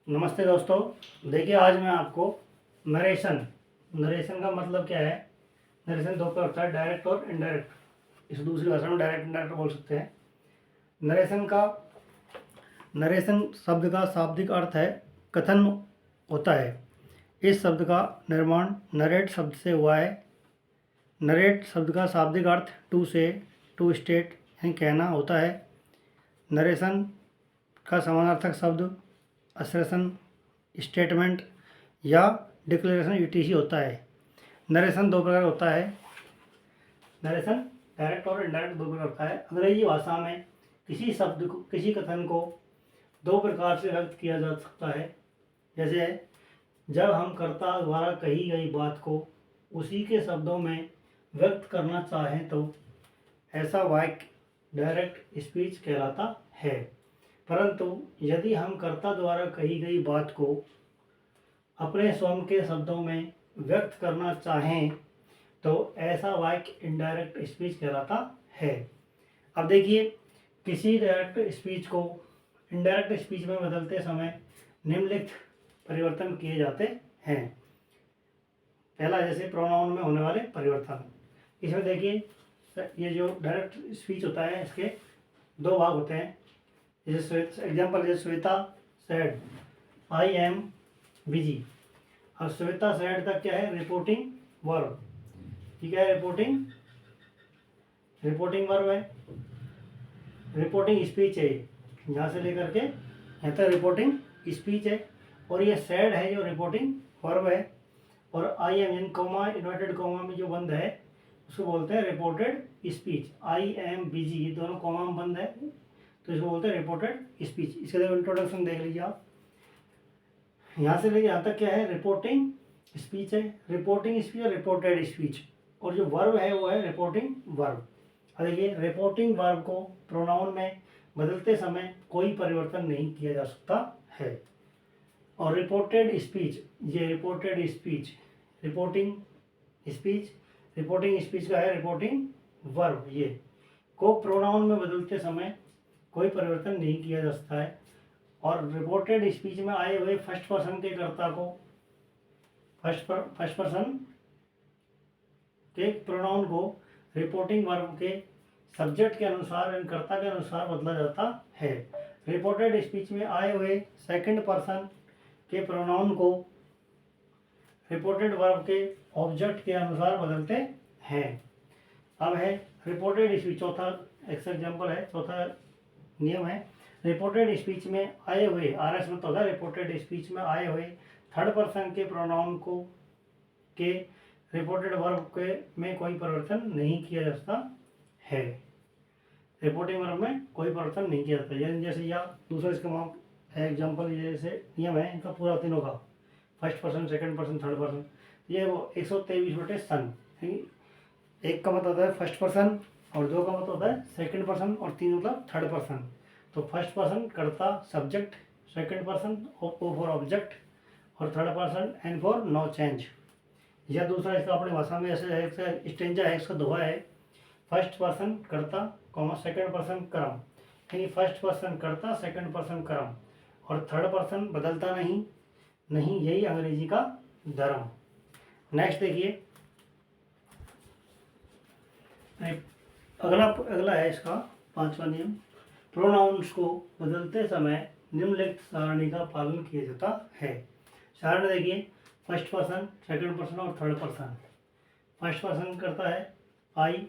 नमस्ते दोस्तों। देखिए, आज मैं आपको नरेशन नरेशन का मतलब क्या है। नरेशन दो प्रकार होता है, डायरेक्ट और इनडायरेक्ट। इस दूसरी भाषा में डायरेक्ट इनडायरेक्ट बोल सकते हैं। नरेशन का नरेशन शब्द का शाब्दिक अर्थ है कथन होता है। इस शब्द का निर्माण नरेट शब्द से हुआ है। नरेट शब्द का शाब्दिक अर्थ टू से, टू स्टेट यानी कहना होता है। नरेशन का समानार्थक शब्द असर्शन, स्टेटमेंट या डिक्लेरेशन यूटीसी होता है। नरेशन दो प्रकार होता है। नरेशन डायरेक्ट और इनडायरेक्ट दो प्रकार होता है। अंग्रेजी भाषा में किसी शब्द को, किसी कथन को दो प्रकार से व्यक्त किया जा सकता है। जैसे जब हम कर्ता द्वारा कही गई बात को उसी के शब्दों में व्यक्त करना चाहें तो ऐसा वाक्य डायरेक्ट स्पीच कहलाता है। परंतु यदि हम कर्ता द्वारा कही गई बात को अपने स्वयं के शब्दों में व्यक्त करना चाहें तो ऐसा वाक्य इनडायरेक्ट स्पीच कहलाता है। अब देखिए, किसी डायरेक्ट स्पीच को इनडायरेक्ट स्पीच में बदलते समय निम्नलिखित परिवर्तन किए जाते हैं। पहला, जैसे प्रोनाउन में होने वाले परिवर्तन। इसमें देखिए, ये जो डायरेक्ट स्पीच होता है इसके दो भाग होते हैं। जैसे एग्जाम्पल, जैसे Shweta said I am busy. अब श्वेता सेड तक क्या है, रिपोर्टिंग वर्ब। ठीक है, रिपोर्टिंग वर्ब है, रिपोर्टिंग स्पीच है। यहाँ से लेकर के यहाँ तक रिपोर्टिंग स्पीच है। और ये सेड है जो रिपोर्टिंग वर्ब है। और I am in comma, inverted comma में जो बंद है उसको बोलते हैं reported speech. I am busy, ये दोनों कोमा में बंद है तो इसको बोलते हैं रिपोर्टेड स्पीच। इसके लिए इंट्रोडक्शन देख लीजिए आप। यहाँ से लेके यहाँ तक क्या है, रिपोर्टिंग स्पीच है, रिपोर्टिंग स्पीच और रिपोर्टेड स्पीच। और जो वर्ब है वो है रिपोर्टिंग वर्ब। और देखिए, रिपोर्टिंग वर्ब को प्रोनाउन में बदलते समय कोई परिवर्तन नहीं किया जा सकता है। और रिपोर्टेड स्पीच, ये रिपोर्टेड स्पीच, रिपोर्टिंग स्पीच का है रिपोर्टिंग वर्ब, ये को प्रोनाउन में बदलते समय कोई परिवर्तन नहीं किया जा सकता है। और रिपोर्टेड स्पीच में आए हुए फर्स्ट पर्सन के कर्ता को, फर्स्ट पर्सन के प्रोनाउन को रिपोर्टिंग वर्ब के सब्जेक्ट के अनुसार, कर्ता के अनुसार बदला जाता है। रिपोर्टेड स्पीच में आए हुए सेकंड पर्सन के प्रोनाउन को रिपोर्टेड वर्ब के ऑब्जेक्ट के अनुसार बदलते हैं। अब है रिपोर्टेड स्पीच, चौथा एग्जाम्पल है, चौथा नियम है। रिपोर्टेड स्पीच में आए हुए, आर एस मतलब होता है रिपोर्टेड स्पीच में आए हुए थर्ड पर्सन के प्रोनाउन को के रिपोर्टेड वर्ब के में कोई परिवर्तन नहीं किया जा सकता है। रिपोर्टिंग वर्ब में कोई परिवर्तन नहीं किया जाता। जैसे या दूसरा इसका एग्जाम्पल, जैसे नियम है इनका पूरा तीनों का, first person, second person, third person. ये वो 123/सन, एक का मतलब होता है फर्स्ट पर्सन और दो का मतलब होता है सेकंड पर्सन और तीन मतलब थर्ड पर्सन। तो फर्स्ट पर्सन कर्ता subject, second person O for object और third person N for no change. या दूसरा इसका अपनी भाषा में ऐसे स्टेंजा है, इसका दोहा है, फर्स्ट पर्सन कर्ता कॉमा सेकंड पर्सन कर्म, यानी फर्स्ट पर्सन कर्ता सेकंड पर्सन कर्म और थर्ड पर्सन बदलता नहीं, यही अंग्रेजी का धर्म। नेक्स्ट देखिए, अगला है इसका पांचवा नियम। प्रोनाउंस को बदलते समय निम्नलिखित सारणी का पालन किया जाता है। सारणी देखिए, फर्स्ट पर्सन, सेकंड पर्सन और थर्ड पर्सन। फर्स्ट पर्सन करता है आई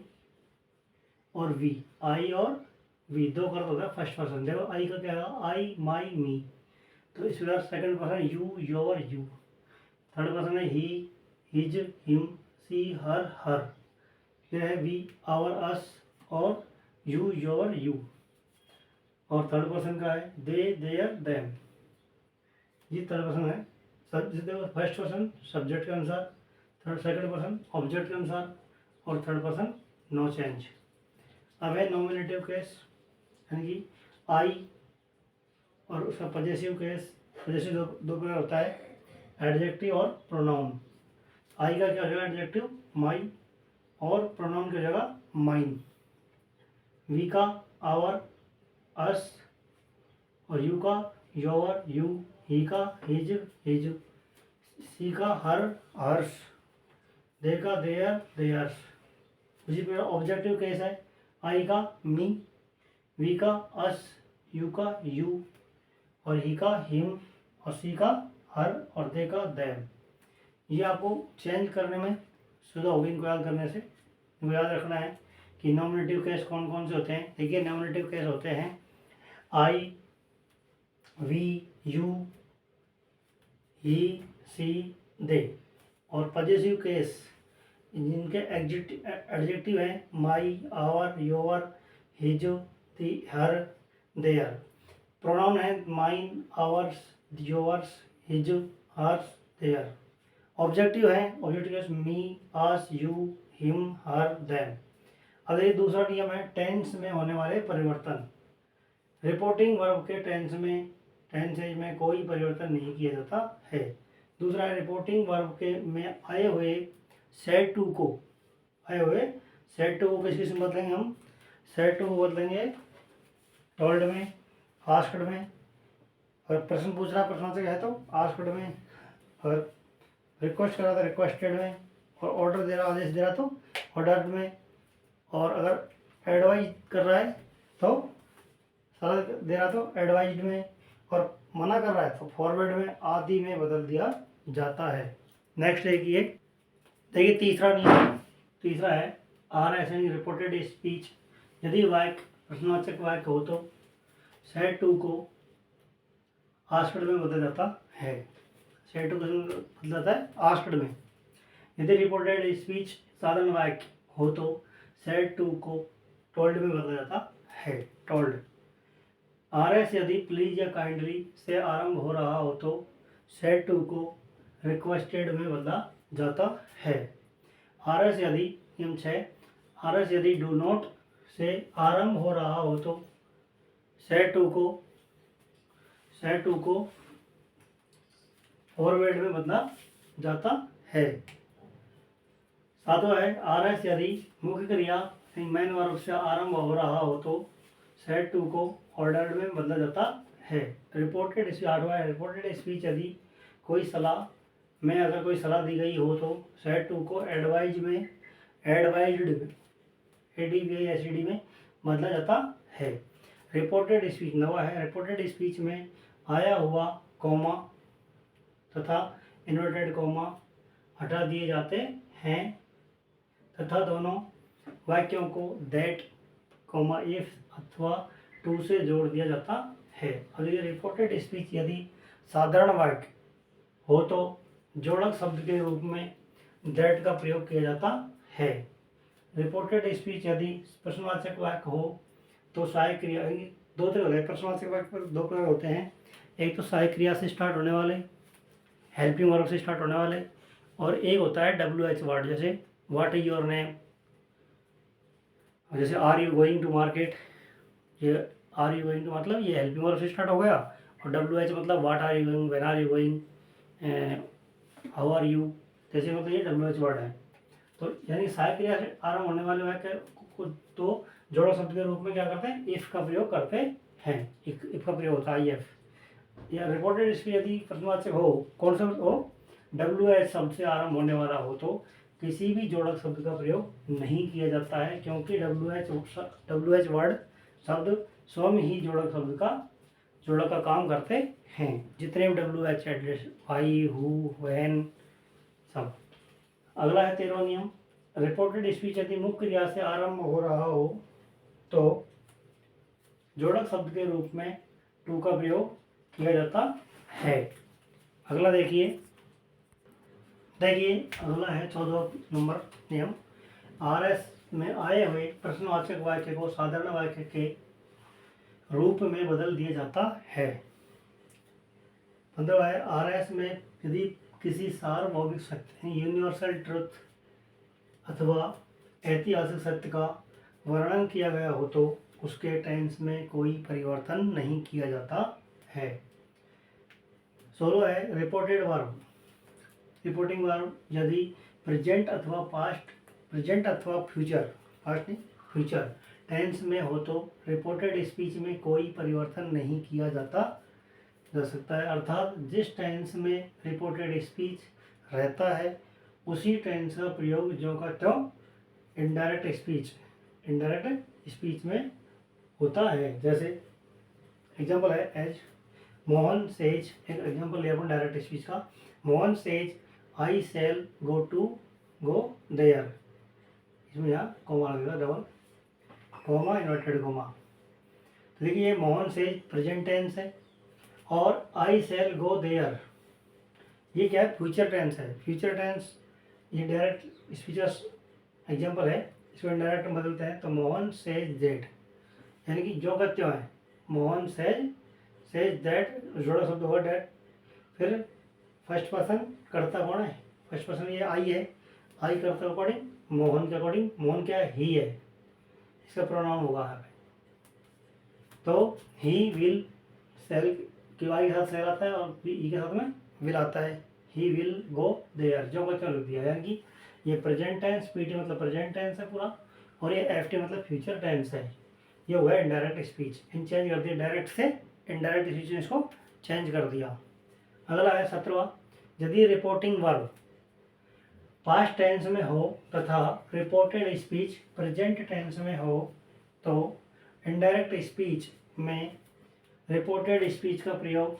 और वी, आई और वी दो करता होता है फर्स्ट पर्सन। देखो आई का क्या है, आई माई मी। तो इस प्रकार second person you your you. Third person है ही हिज हिम सी हर हर। फिर है वी आवर अस और यू योर यू। और थर्ड पर्सन का है दे देयर देम। ये थर्ड पर्सन है। फर्स्ट पर्सन सब्जेक्ट के अनुसार, थर्ड सेकंड पर्सन ऑब्जेक्ट के अनुसार और थर्ड पर्सन नो चेंज। अब है नॉमिनेटिव केस, यानी कि आई और उसका पजेसिव केस। पजेसिव दो प्रकार होता है, एडजेक्टिव और प्रोनाउन। आई का क्या हो जाएगा एडजेक्टिव माई और प्रोनाउन की जगह माइन। वी का आवर अस और यू का योर यू ही का हिज हिज, सी का हर हर्ष, दे का देयर देयर्स। उसी पर ऑब्जेक्टिव केस है, आई का मी, वी का अस, यू का यू, और ही का हिम, और सी का हर, और दे का देम। ये आपको चेंज करने में सुविधा होगी इनको याद करने से। इनको याद रखना है कि नॉमिनेटिव केस कौन कौन से होते हैं। देखिए नॉमिनेटिव केस होते हैं आई, वी, यू, ही, सी, दे। और पॉजेसिव केस जिनके एडजेक्टिव हैं my, our, your, his, the, her, their. Pronoun है mine, ours, yours, his, hers, theirs. Objective है, objective case me, us, you, him, her, them. अब ये दूसरा नियम है टेंस में होने वाले परिवर्तन। रिपोर्टिंग वर्ब के टेंस में कोई परिवर्तन नहीं किया जाता है। दूसरा है रिपोर्टिंग वर्ब के में आए हुए सेड टू को किस में बदलेंगे हम। सेड टू को बदलेंगे टोल्ड में, आस्क्ड में। और प्रश्न पूछ रहा प्रश्न है तो आस्क्ड में, और रिक्वेस्ट कर रहा था रिक्वेस्टेड में, और ऑर्डर दे रहा आदेश दे रहा तो ऑर्डर में, और अगर एडवाइज कर रहा है तो सलाह दे रहा तो एडवाइज्ड में, और मना कर रहा है तो फॉरवर्ड में, आदि में बदल दिया जाता है। नेक्स्ट देखिए तीसरा नियम, तीसरा है आर एस यानी रिपोर्टेड स्पीच। यदि वाक्य प्रश्नवाचक वाक्य हो तो सेड टू को आस्क्ड में बदल जाता है। सेड टू बदल जाता है आस्क्ड में। यदि रिपोर्टेड स्पीच साधारण वाक्य हो तो सेड टू को टोल्ड में बदला जाता है, टोल्ड। आर एस यदि प्लीज या काइंडली से आरंभ हो रहा हो तो सेड टू को रिक्वेस्टेड में बदला जाता है। आर एस यदि नियम 6, आर एस यदि डू नॉट से आरंभ हो रहा हो तो सेड टू को फॉरवर्ड में बदला जाता है। सातवां है आर एस यदि मुख्य क्रिया मेन वर्ब से आरंभ हो रहा हो तो सेड टू को ऑर्डर्ड में बदला जाता है। रिपोर्टेड स्पीच, आठवां है रिपोर्टेड स्पीच यदि कोई सलाह में अगर कोई सलाह दी गई हो तो सेड टू को एडवाइज्ड में ADVICD में बदला जाता है। रिपोर्टेड स्पीच, नवा है रिपोर्टेड स्पीच में आया हुआ कॉमा तथा इन्वर्टेड कॉमा हटा दिए जाते हैं तथा दोनों वाक्यों को दैट कॉमा इफ अथवा टू से जोड़ दिया जाता है। और ये रिपोर्टेड स्पीच यदि साधारण वाक्य हो तो जोड़क शब्द के रूप में दैट का प्रयोग किया जाता है। रिपोर्टेड स्पीच यदि प्रश्नवाचक वाक्य हो तो सहायक क्रिया, दो तरह होते हैं प्रश्नवाचक वाक्य पर, दो प्रकार होते हैं। एक तो सहायक क्रिया से स्टार्ट होने वाले, हेल्पिंग वर्ब से स्टार्ट होने वाले, और एक होता है WH वर्ड, जैसे व्हाट इज योर नेम, जैसे are you going to market. ये आर यू गोइंग टू मतलब ये हेल्पिंग वर्ब से स्टार्ट हो गया, और WH मतलब what are you going, when are you going, how are you, जैसे मतलब ये WH वर्ड है। तो यानी सहायक क्रिया से आरंभ होने वाले वाक्य को तो जोड़क शब्द के रूप में क्या करते हैं, इफ का प्रयोग करते हैं। इफ का प्रयोग होता है IF। या रिपोर्टेड स्पीच यदि प्रश्नवाचक हो, कौन सा हो, WH शब्द से आरंभ होने वाला हो तो किसी भी जोड़क शब्द का प्रयोग नहीं किया जाता है, क्योंकि WH वर्ड शब्द स्वयं ही जोड़क का काम करते हैं। जितने भी WH address, why, who, when, सब। अगला है 13वां नियम, रिपोर्टेड स्पीच यदि मुख्य क्रिया से आरंभ हो रहा हो तो जोड़क शब्द के रूप में टू का प्रयोग किया जाता है। अगला देखिए अगला है 14वां नंबर नियम, RS में आए हुए प्रश्नवाचक वाक्य को साधारण वाक्य के रूप में बदल दिया जाता है। 15वां है RS में यदि किसी सार्वभौमिक सत्य, यूनिवर्सल ट्रुथ अथवा ऐतिहासिक सत्य का वर्णन किया गया हो तो उसके टेंस में कोई परिवर्तन नहीं किया जाता है। 16 है रिपोर्टिंग वर्ब यदि प्रेजेंट अथवा फ्यूचर टेंस में हो तो रिपोर्टेड स्पीच में कोई परिवर्तन नहीं किया जाता जा सकता है। अर्थात जिस टेंस में रिपोर्टेड स्पीच रहता है उसी टेंस का प्रयोग जो का त्यों इनडायरेक्ट स्पीच में होता है। जैसे एग्जाम्पल है एज मोहन सेज, एक एग्जाम्पल लिया अपन डायरेक्ट स्पीच का। Mohan says I shall go there, इसमें यहाँ कॉमा लगेगा, डबल कॉमा इन्वर्टेड कॉमा। तो देखिए मोहन सेज प्रेजेंट टेंस है और आई सेल गो देयर ये क्या है, फ्यूचर टेंस है। फ्यूचर टेंस ये डायरेक्ट स्पीच का एग्जाम्पल है, इसको इनडायरेक्ट में बदलते हैं। तो मोहन सेज दैट, यानी कि जो का त्यों है, मोहन सेज दैट, जोड़ा शब्द होगा डैट। फिर फर्स्ट पर्सन करता कौन है, फर्स्ट पर्सन ये आई है, आई करता अकॉर्डिंग मोहन के अकॉर्डिंग, मोहन क्या है, ही है, इसका प्रोनाउन होगा यहाँ पे। तो ही विल सेल, क्यों आई के साथ सेल आता है और ई के साथ में विल आता है। ही विल गो देयर, जो बच्चा लिख दिया, यानी कि ये प्रेजेंट टेंस, पीटी मतलब प्रेजेंट टेंस है पूरा, और ये एफटी मतलब फ्यूचर टेंस है। ये हुआ है इनडायरेक्ट स्पीच, इन चेंज कर दिया, डायरेक्ट से इनडायरेक्ट स्पीच में इसको चेंज कर दिया। अगला है 17वां, यदि रिपोर्टिंग वर्ब पास्ट टेंस में हो तथा रिपोर्टेड स्पीच प्रेजेंट टेंस में हो तो इनडायरेक्ट स्पीच में रिपोर्टेड स्पीच का प्रयोग,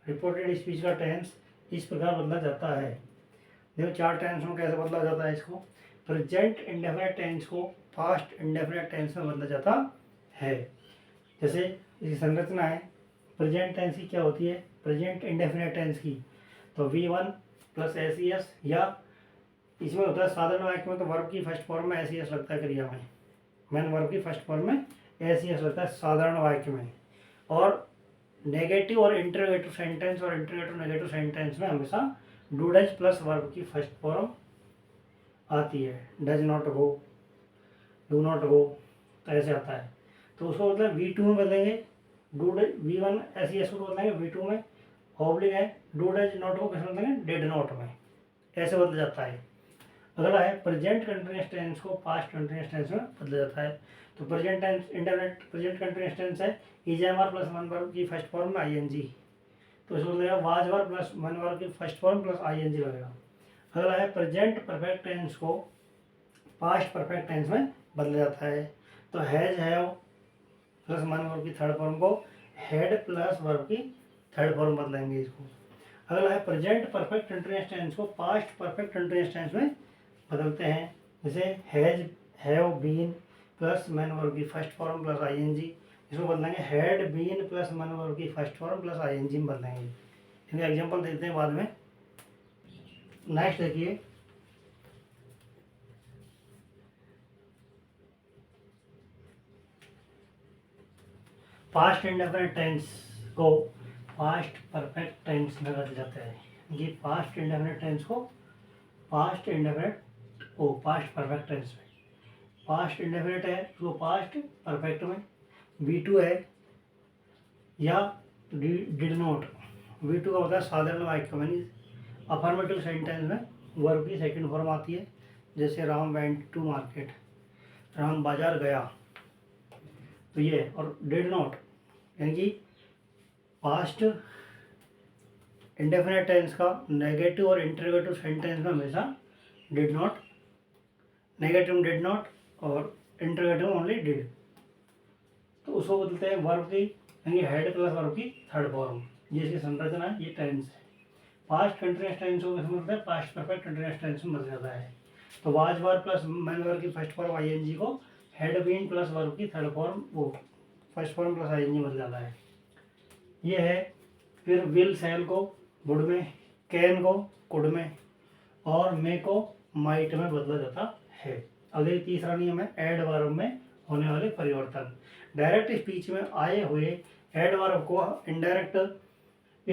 रिपोर्टेड स्पीच का टेंस इस प्रकार बदला जाता है। देखो 4 टेंस में कैसे बदला जाता है इसको। प्रेजेंट इंडेफिनिट टेंस को पास्ट इंडेफिनिट टेंस में बदला जाता है। जैसे इसकी संरचना है, प्रेजेंट टेंस की क्या होती है, प्रेजेंट इंडेफिनिट टेंस की, तो V1 प्लस SES, या इसमें होता है साधारण वाक्य में तो वर्ब की फर्स्ट फॉर्म में SES लगता है क्रिया में, मेन वर्ब की फर्स्ट फॉर्म में SES लगता है साधारण वाक्य में। और नेगेटिव और इंटरोगेटिव सेंटेंस और इंटरोगेटिव नेगेटिव सेंटेंस में हमेशा डू डज प्लस वर्ब की फर्स्ट फॉर्म आती है। Does not go, do not go, तो ऐसे आता है। तो उसको मतलब V2 में बदलेंगे, डू डज V1 SES को बदलेंगे V2 में, ऑब्लिक है डू डज नॉट गो कैसे बदलेंगे, डिड नॉट में, ऐसे बदल जाता है। अगला है प्रेजेंट कंटिन्यूअस टेंस को पास्ट कंटिन्यूअस टेंस में बदला जाता है। तो present tense indefinite present continuous tense है, ईजेएमआर प्लस वन वर्ब की फर्स्ट फॉर्म में ING, तो इसको लगेगा was verb plus one verb की फर्स्ट फॉर्म प्लस ING लगेगा। अगला है प्रेजेंट परफेक्ट टेंस को पास्ट परफेक्ट टेंस में बदला जाता है। तो has have plus one verb की थर्ड फॉर्म को हैड प्लस वर्ब की थर्ड फॉर्म बदलेंगे इसको। अगला है प्रेजेंट परफेक्ट कंटिन्यूअस टेंस को पास्ट परफेक्ट कंटिन्यूअस टेंस में बदलते हैं। जैसे has have been plus main verb की फर्स्ट फॉर्म प्लस ING, इसको बदलेंगे had been plus main verb की फर्स्ट फॉर्म प्लस ING में बदलेंगे। इनका एग्जांपल देखते हैं बाद में। नेक्स्ट देखिए, पास्ट इंडेफिनिट टेंस को पास्ट परफेक्ट टेंस में बदल जाता है। ये पास्ट इंडेफिनिट टेंस को पास्ट इंडेफिनिट ओ पास्ट परफेक्ट टेंस में, पास्ट इंडेफिनिट है तो पास्ट परफेक्ट में, V2 है, या डिड नॉट, V2 का होता है साधारण वाक्य में, अफर्मेटिव सेंटेंस में वर्ब की सेकंड फॉर्म आती है। जैसे Ram went to market, Ram बाजार गया, तो ये। और डिड नॉट यानी कि पास्ट इंडेफिनिट टेंस का नेगेटिव और इंटरोगेटिव सेंटेंस में हमेशा did not, negative did not और इंटरोगेटिव ओनली डिड, तो उसको बदलते हैं वर्ब की, यानी हेड प्लस वर्ब की थर्ड फॉर्म। ये इसकी संरचना है, ये टेंस है। पास्ट कंटिन्यूअस टेंस को कैसे बदलते हैं, पास्ट परफेक्ट कंटिन्यूअस टेंस में बदल जाता है। तो was verb plus main verb की फर्स्ट फॉर्म ING को हेड बीन प्लस वर्ब की थर्ड फॉर्म वो फर्स्ट फॉर्म प्लस ING बदल जाता है। ये है। फिर विल सेल को वुड में, कैन को कुड में, और मे को माइट में बदला जाता है। अब देखिए तीसरा नियम है एड वर्ब में होने वाले परिवर्तन। डायरेक्ट स्पीच में आए हुए एड वर्ब को इनडायरेक्ट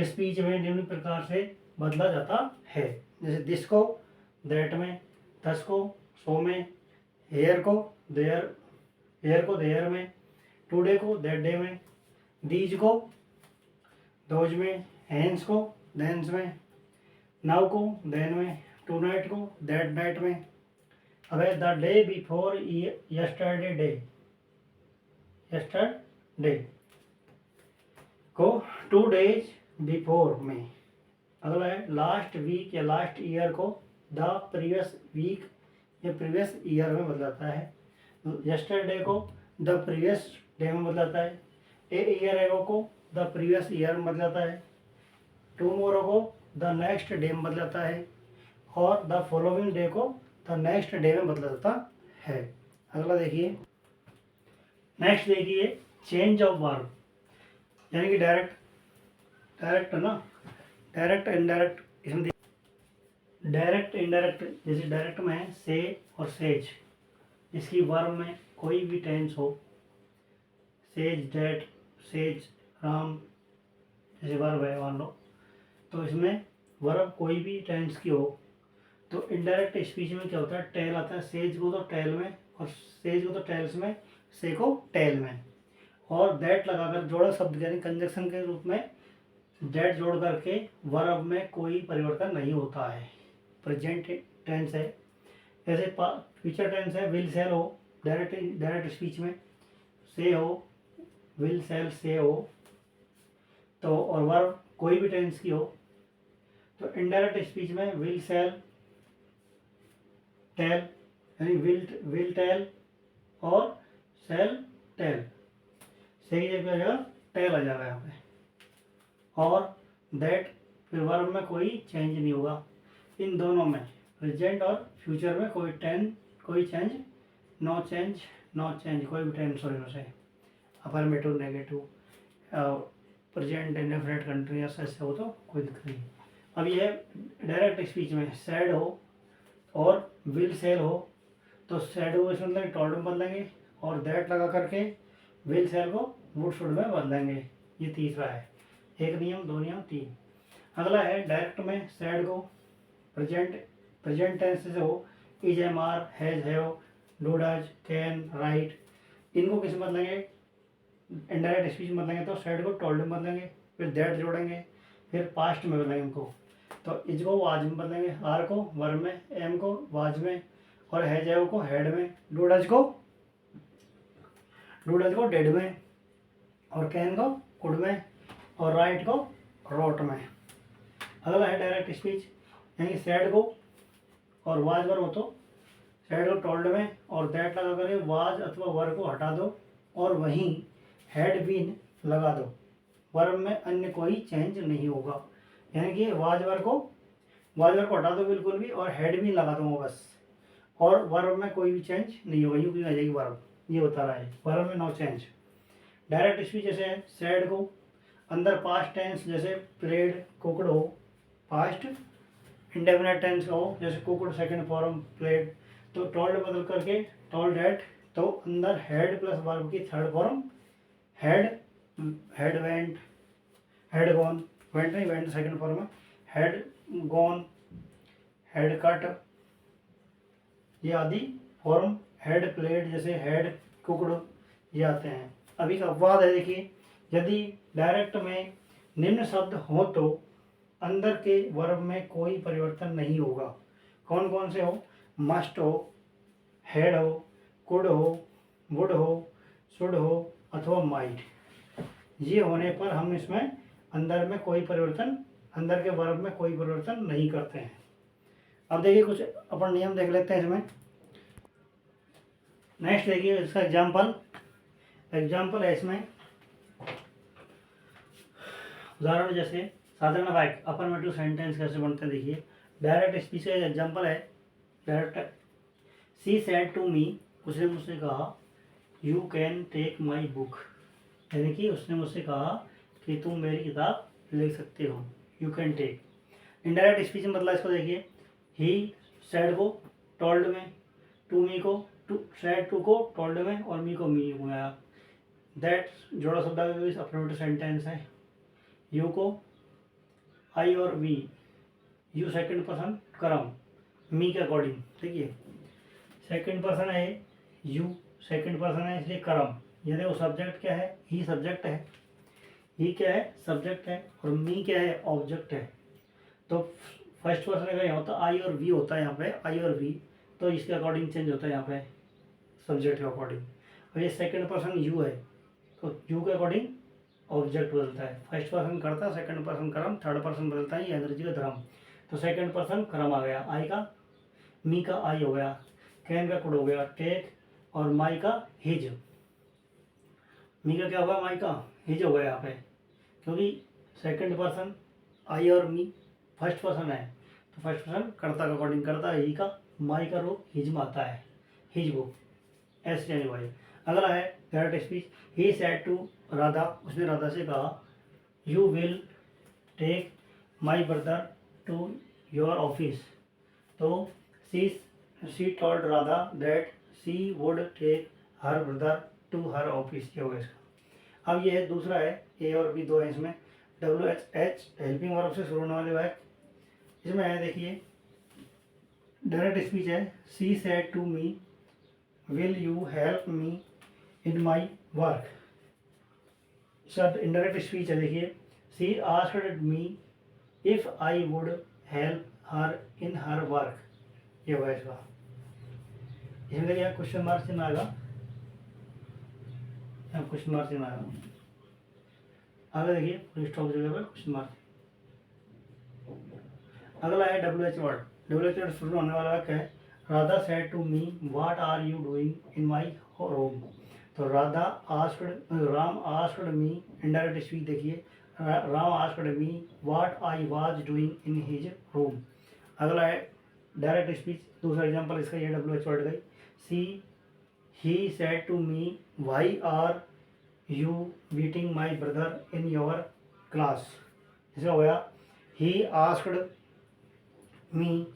स्पीच में निम्न प्रकार से बदला जाता है। जैसे दिस को दैट में, दस को सो में, हेयर को देयर में, टुडे को दैट डे में, दीज को दोज में, हैंस को देंस में, नाउ को देन में, टू नाइट को दैट नाइट में। अब द डे बिफोर यस्टरडे को 2 days बिफोर में। अगला है लास्ट वीक या लास्ट ईयर को द प्रीवियस वीक या प्रीवियस ईयर में बदलाता है। यस्टरडे को द प्रीवियस डे में बदलाता है। ए ईयर एगो को द प्रीवियस ईयर में बदलाता है। टुमारो को द नेक्स्ट डे में बदलाता है और द फॉलोइंग डे को द नेक्स्ट डे में बदलाता है। अगला देखिए, नेक्स्ट देखिए चेंज ऑफ वर्ब, यानी कि डायरेक्ट है ना, डायरेक्ट इनडायरेक्ट। इसमें डायरेक्ट इनडायरेक्ट, जैसे डायरेक्ट में है से और सेज, इसकी वर्ब में कोई भी टेंस हो, सेज डेट, सेज राम, जैसे वर्ब है मान लो, तो इसमें वर्ब कोई भी टेंस की हो तो इनडायरेक्ट स्पीच में क्या होता है, टेल आता है। सेज को तो टेल में और सेज को तो टेल्स में, से को टेल में, और दैट लगाकर जोड़ा शब्द यानी कंजक्शन के रूप में डेट जोड़ करके वर्ब में कोई परिवर्तन नहीं होता है। प्रेजेंट टेंस है, ऐसे फ्यूचर टेंस है, विल सेल हो डायरेक्ट स्पीच में, से हो विल सेल से हो, तो और वर्ब कोई भी टेंस की हो तो इनडायरेक्ट स्पीच में विल सेल टेल, यानी विल टेल और सेल टेल, से की जगह जाएगा टेल आ जाएगा यहाँ पे, और दैट फिर वर्ब में कोई चेंज नहीं होगा। इन दोनों में प्रेजेंट और फ्यूचर में कोई चेंज, नो चेंज कोई भी टेंस हो से affirmative negative present indefinite continuous ऐसे हो तो कोई दिक्कत नहीं। अब ये डायरेक्ट स्पीच में सैड हो और विल सेल हो तो सैड हो इसमें मतलब टॉल्ड में बदलेंगे और दैट लगा करके विल सेल को वुड शुड में बदलेंगे। ये तीसरा है, एक नियम, दो नियम, तीन। अगला है डायरेक्ट में सैड को प्रेजेंट टेंस से हो, is am are has have do does can right, इनको किस में बदलेंगे, इनडायरेक्ट स्पीच में बदलेंगे तो सैड को टोल्ड में बदलेंगे, फिर दैट जोड़ेंगे, फिर पास्ट में बदलेंगे इनको, तो इज को वाज में बदलेंगे, आर को वर्ब में, एम को वाज में, और हैज हैव को हेड में, डू डज को डेड में, और कैन को कुड में, और राइट को रोट में। अगला है डायरेक्ट स्पीच, यानी सैड को और वाज वर्ब हो तो सैड को टोल्ड में और दैट लगा करके वाज अथवा वर्ब को हटा दो और वहीं हैड बीन लगा दो, वर्ब में अन्य कोई चेंज नहीं होगा। यानी कि वाज वर्ब को हटा दो बिल्कुल भी और हेड बीन लगा दूंगा बस, और वर्ब में कोई भी चेंज नहीं होगा, यूँ की आ जाएगी वर्ब, ये बता रहा है वर्ब में नो चेंज। डायरेक्ट स्पीच जैसे सैड को अंदर पास्ट टेंस जैसे प्लेड कुकड हो, पास्ट इंडेफिनिट टेंस हो जैसे कुकड सेकंड फॉर्म प्लेड, तो टोल्ड बदल करके टोल्ड डेट, तो अंदर हेड प्लस वर्ब की third form head went, head gone, went नहीं वेंट सेकंड फॉर्म है, हेड गॉन, हेड कट, ये आदि फॉर्म हेड प्लेड जैसे हेड कुकड ये आते हैं। अभी का अपवाद है, देखिए यदि डायरेक्ट में निम्न शब्द हो तो अंदर के वर्ब में कोई परिवर्तन नहीं होगा। कौन कौन से हो, मस्ट हो, हेड हो, कुड हो, वुड हो, शुड हो अथवा माइट, ये होने पर हम इसमें अंदर में कोई परिवर्तन, अंदर के वर्ब में कोई परिवर्तन नहीं करते हैं। अब देखिए कुछ अपन नियम देख लेते हैं इसमें। नेक्स्ट देखिए इसका एग्जाम्पल है इसमें, उदाहरण जैसे साधारण वाक्य अफर्मेटिव सेंटेंस कैसे बनते हैं देखिए। डायरेक्ट स्पीच का एग्जाम्पल है direct, she said to me, उसने मुझसे कहा you can take my book, यानी कि उसने मुझसे कहा कि तुम मेरी किताब ले सकते हो, you can take. Indirect speech में मतलब इसको देखिए, ही सेड को टोल्ड में, टू मी को सेड टू को टोल्ड में और मी को मी में आया, दैट जोड़ा शब्द अफर्मेटिव सेंटेंस है, यू को आई और वी, यू सेकंड पर्सन करम, मी के अकॉर्डिंग, देखिए सेकंड पर्सन है, यू सेकंड पर्सन है इसलिए करम, यानी वो सब्जेक्ट क्या है, ही सब्जेक्ट है, ही क्या है सब्जेक्ट है और मी क्या है ऑब्जेक्ट है। तो फर्स्ट पर्सन का यहाँ होता है आई और वी होता है, यहाँ पे आई और वी, तो इसके अकॉर्डिंग चेंज होता है यहाँ पे सब्जेक्ट के अकॉर्डिंग। और ये सेकंड पर्सन यू है तो यू के अकॉर्डिंग ऑब्जेक्ट बदलता है। फर्स्ट पर्सन कर्ता, सेकंड पर्सन कर्म, थर्ड पर्सन बदलता है ये अंग्रेजी का धर्म। तो सेकंड पर्सन कर्म आ गया, आई का, मी का आई हो गया, कैन का कुड हो गया, टेक, और माई का हिज। मी का क्या होगा, माई का हिज हो गया यहाँ पे, क्योंकि सेकंड पर्सन आई और मी फर्स्ट पर्सन है, तो फर्स्ट पर्सन कर्ता का अकॉर्डिंग करता है, ही का, माई का रूप हिज में आता है, हिज बुक, एस यानी वाई। अगला है direct speech. He said to Radha, उसने राधा से कहा, you will take my brother to your office. तो she told Radha that she would take her brother to her office. ये होगा इसका। अब ये है दूसरा है, ए और बी दो है इसमें। WH हेल्पिंग वर्ब से शुरू होने वाले वाक्य इसमें है, देखिए डायरेक्ट स्पीच है। She said to me, will you help me in my work. शब्द इनडायरेक्ट स्पीच है, देखिए she asked me if I would help her in her work. ये होगा इसका। इसमें देखिए क्वेश्चन मार्क चिन्ह आएगा, क्वेश्चन मार्क चिन्ह आएगा। आगे देखिए फुल स्टॉप जगह पर क्वेश्चन मार्क। अगला है WH वर्ड। WH वर्ड शुरू होने वाला वाक्य है, Radha said to me what are you doing in my room. तो Ram asked me, indirect speech देखिए, Ram asked me what I was doing in his room. अगला है डायरेक्ट स्पीच, दूसरा एग्जांपल इसका, ये WH वर्ड गई। He said to me why are you beating my brother in your class. इसका हो गया, ही आस्क्ड मी,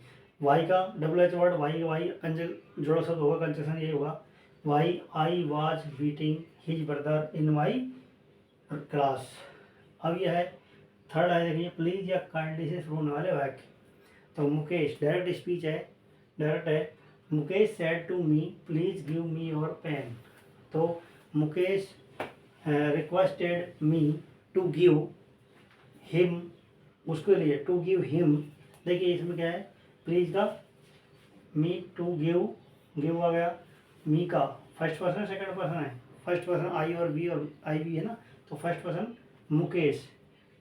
वाई का WH वर्ड, वाई जोड़ा शब्द होगा, कंजक्शन ये होगा, why I was beating his brother in my class. अब यह है थर्ड है, देखिए प्लीज या काइंडली से शुरू होने वाले वाक्य। तो मुकेश, डायरेक्ट स्पीच है, डायरेक्ट है, Mukesh said to me please give me your pen. तो Mukesh requested me to give him, उसके लिए टू गिव हिम। देखिए इसमें क्या है, प्लीज का मी टू गिव आ गया, मी का फर्स्ट पर्सन सेकंड पर्सन है, फर्स्ट पर्सन आई और आई भी है ना, तो फर्स्ट पर्सन मुकेश,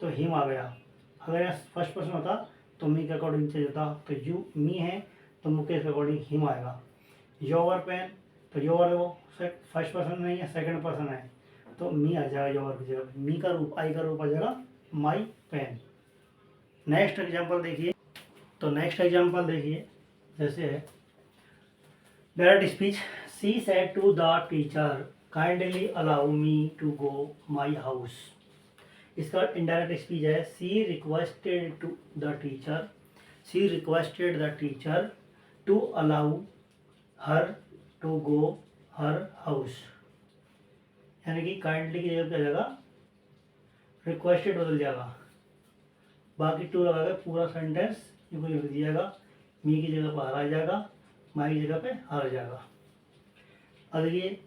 तो हिम आ गया। अगर यहाँ फर्स्ट पर्सन होता तो मी के अकॉर्डिंग चेंज होता, तो यू मी है तो मुकेश के अकॉर्डिंग हिम आएगा। योर पेन, तो योर वो फर्स्ट पर्सन नहीं है, सेकंड पर्सन है, तो मी आ जाएगा योर की जगह, मी का रूप आई का रूप आ जाएगा माई पेन। नेक्स्ट एग्जाम्पल देखिए, तो नेक्स्ट एग्जाम्पल देखिए जैसे है direct speech. She said to the teacher kindly allow me to go my house. इसका इनडायरेक्ट स्पीच है, she requested the teacher to allow her to go her house. यानी कि kindly की जगह क्या जाएगा, रिक्वेस्टेड बदल जाएगा, बाकी टू लगा के पूरा सेंटेंस इनको लिख दिएगा, मी की जगह पर हर आ जाएगा, माई की जगह पे हर आ जाएगा। अब ये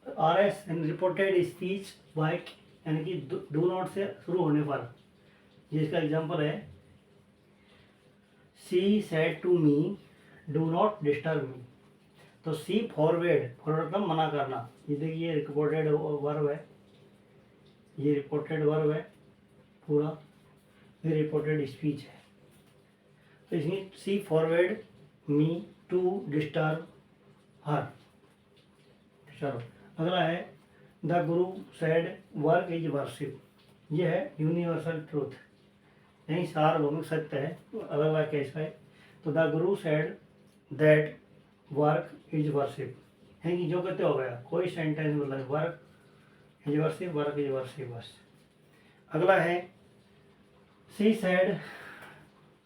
RS रिपोर्टेड स्पीच वाइट, यानी कि डू नॉट से शुरू होने पर, जिसका एग्जांपल है, she said to me do not disturb me. तो सी फॉरवर्ड मतलब मना करना, ये देखिए रिपोर्टेड वर्ब है, ये रिपोर्टेड वर्ब है पूरा, ये रिपोर्टेड स्पीच है। तो इसमें she forward me to disturb her. अगला है the Guru said work is worship. ये है यूनिवर्सल ट्रूथ, यही सार्वभौमिक सत्य है। अगला वाक्य इसका है, तो the Guru said that work is worship, यानी कि जो कहते हो गया, कोई सेंटेंस मतलब work is worship, work is worship बस। अगला है she said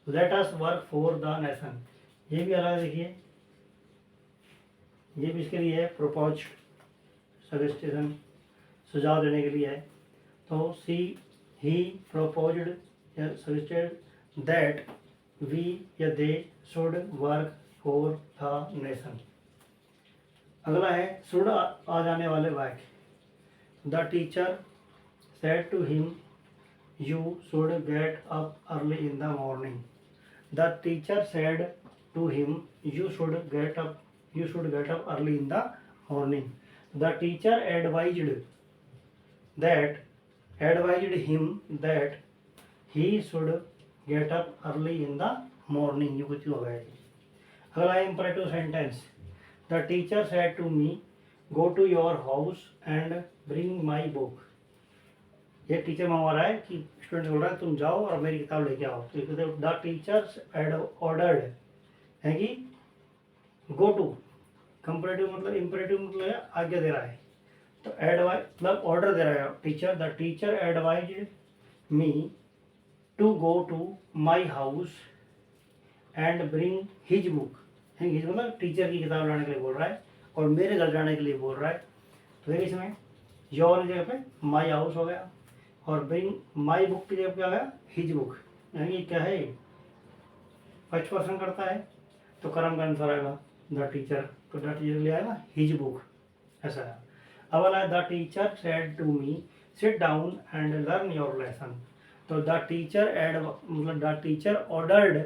let us work for the nation. ये भी अलग देखिए, ये भी इसके लिए है, प्रोपोज सजेशन, सुझाव देने के लिए है। तो ही प्रोपोज्ड या सजेस्टेड दैट वी या they should work for the nation. अगला है शुड आ जाने वाले वाक्य। The teacher said to him you should get up early in the morning. The teacher said to him you should get up early in the morning. The teacher advised that advised him that he should get up early in the morning. ये कुछ हो गया। अगला imperative sentence, the teacher said to me go to your house and bring my book. ये teacher मंगवा रहा है कि स्टूडेंट बोल रहा है तुम जाओ और मेरी किताब लेके आओ। तो द टीचर्स हैड ऑर्डर्ड है कि गो टू, कंपरेटिव मतलब इंपरेटिव मतलब आज्ञा दे रहा है। तो एडवाइज मतलब ऑर्डर दे रहा है teacher. The teacher advised me to go to my house and bring his book. His मतलब टीचर की किताब लाने के लिए बोल रहा है और मेरे घर जाने के लिए बोल रहा है। तो देखिए इसमें योर की जगह पे माई हाउस हो गया और ब्रिंग माई बुक की जगह पे आ गया हिज बुक। यानी क्या है, फर्स्ट पर्सन करता है तो कर्म का आंसर आएगा द टीचर। तो द टीचर ले आएगा हिज बुक, ऐसा है। अब वाला है the teacher said to me sit down and learn your lesson. तो द टीचर एड मतलब the teacher ordered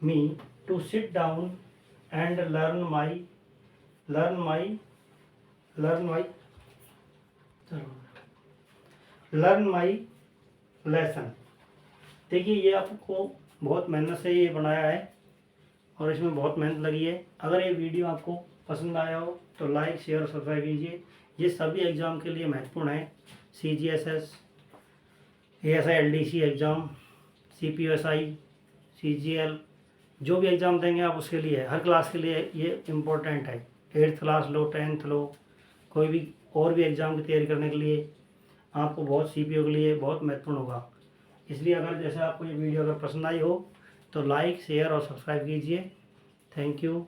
me to sit down and learn my lesson. देखिए ये आपको बहुत मेहनत से ये बनाया है और इसमें बहुत मेहनत लगी है। अगर ये वीडियो आपको पसंद आया हो तो लाइक शेयर और सब्सक्राइब कीजिए। ये सभी एग्ज़ाम के लिए महत्वपूर्ण है। CGSS, ASI LDC exam, CPSI, CGL, जो भी एग्ज़ाम देंगे आप उसके लिए हर क्लास के लिए ये इम्पोर्टेंट है। 8th क्लास लो, 10th लो, कोई भी और भी एग्ज़ाम की तैयारी करने के लिए आपको बहुत CPO के लिए बहुत महत्वपूर्ण होगा। इसलिए अगर जैसे आपको ये वीडियो अगर पसंद आई हो तो लाइक शेयर और सब्सक्राइब कीजिए। Thank you.